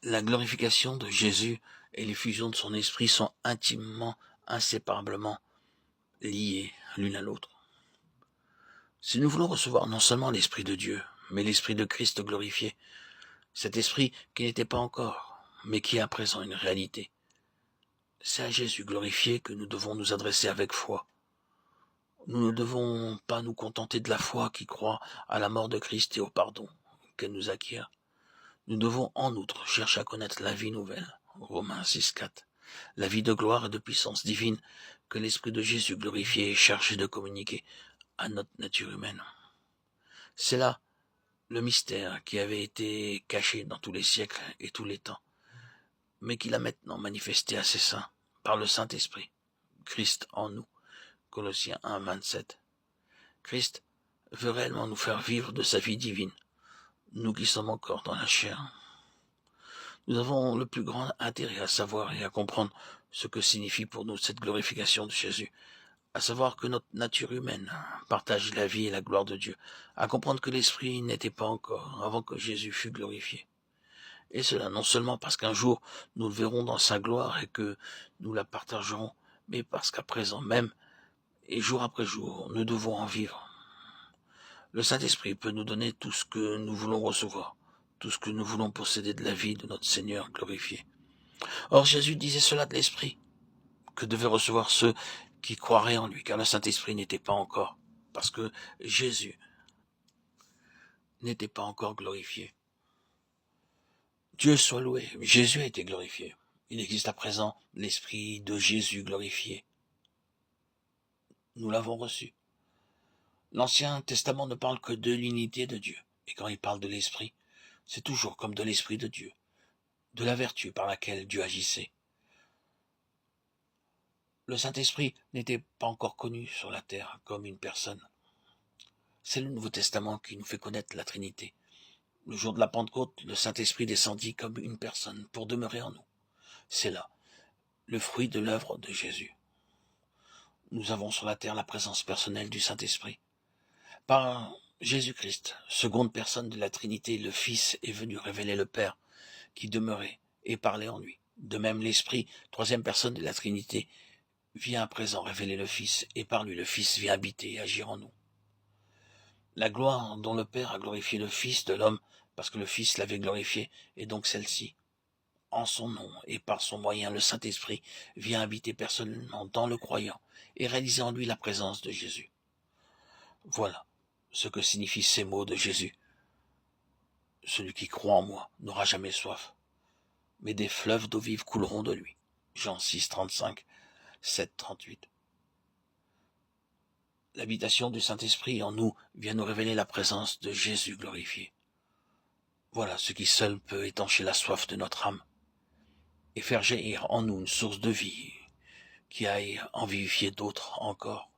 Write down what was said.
La glorification de Jésus et l'effusion de son esprit sont intimement, inséparablement liées l'une à l'autre. Si nous voulons recevoir non seulement l'Esprit de Dieu, mais l'Esprit de Christ glorifié, cet Esprit qui n'était pas encore, mais qui est à présent une réalité, c'est à Jésus glorifié que nous devons nous adresser avec foi. Nous ne devons pas nous contenter de la foi qui croit à la mort de Christ et au pardon qu'elle nous acquiert. Nous devons en outre chercher à connaître la vie nouvelle. Romains 6,4. La vie de gloire et de puissance divine que l'Esprit de Jésus glorifié est chargé de communiquer à notre nature humaine. C'est là le mystère qui avait été caché dans tous les siècles et tous les temps, mais qu'il a maintenant manifesté à ses saints par le Saint-Esprit, Christ en nous. Colossiens 1, 27. Christ veut réellement nous faire vivre de sa vie divine, nous qui sommes encore dans la chair. Nous avons le plus grand intérêt à savoir et à comprendre ce que signifie pour nous cette glorification de Jésus, à savoir que notre nature humaine partage la vie et la gloire de Dieu, à comprendre que l'Esprit n'était pas encore avant que Jésus fût glorifié. Et cela non seulement parce qu'un jour nous le verrons dans sa gloire et que nous la partagerons, mais parce qu'à présent même, et jour après jour, nous devons en vivre. Le Saint-Esprit peut nous donner tout ce que nous voulons recevoir, tout ce que nous voulons posséder de la vie de notre Seigneur glorifié. Or Jésus disait cela de l'Esprit, que devaient recevoir ceux qui croiraient en lui, car le Saint-Esprit n'était pas encore, parce que Jésus n'était pas encore glorifié. Dieu soit loué, Jésus a été glorifié. Il existe à présent l'Esprit de Jésus glorifié. Nous l'avons reçu. L'Ancien Testament ne parle que de l'unité de Dieu, et quand il parle de l'Esprit, c'est toujours comme de l'Esprit de Dieu, de la vertu par laquelle Dieu agissait. Le Saint-Esprit n'était pas encore connu sur la terre comme une personne. C'est le Nouveau Testament qui nous fait connaître la Trinité. Le jour de la Pentecôte, le Saint-Esprit descendit comme une personne pour demeurer en nous. C'est là le fruit de l'œuvre de Jésus. Nous avons sur la terre la présence personnelle du Saint-Esprit. Par Jésus-Christ, seconde personne de la Trinité, le Fils est venu révéler le Père qui demeurait et parlait en lui. De même, l'Esprit, troisième personne de la Trinité, vient à présent révéler le Fils, et par lui le Fils vient habiter et agir en nous. La gloire dont le Père a glorifié le Fils de l'homme, parce que le Fils l'avait glorifié, est donc celle-ci. En son nom et par son moyen, le Saint-Esprit vient habiter personnellement dans le croyant et réaliser en lui la présence de Jésus. Voilà ce que signifient ces mots de Jésus. Celui qui croit en moi n'aura jamais soif, mais des fleuves d'eau vive couleront de lui. Jean 6, 35, 7, 38. L'habitation du Saint-Esprit en nous vient nous révéler la présence de Jésus glorifié. Voilà ce qui seul peut étancher la soif de notre âme et faire jaillir en nous une source de vie qui aille en vivifier d'autres encore.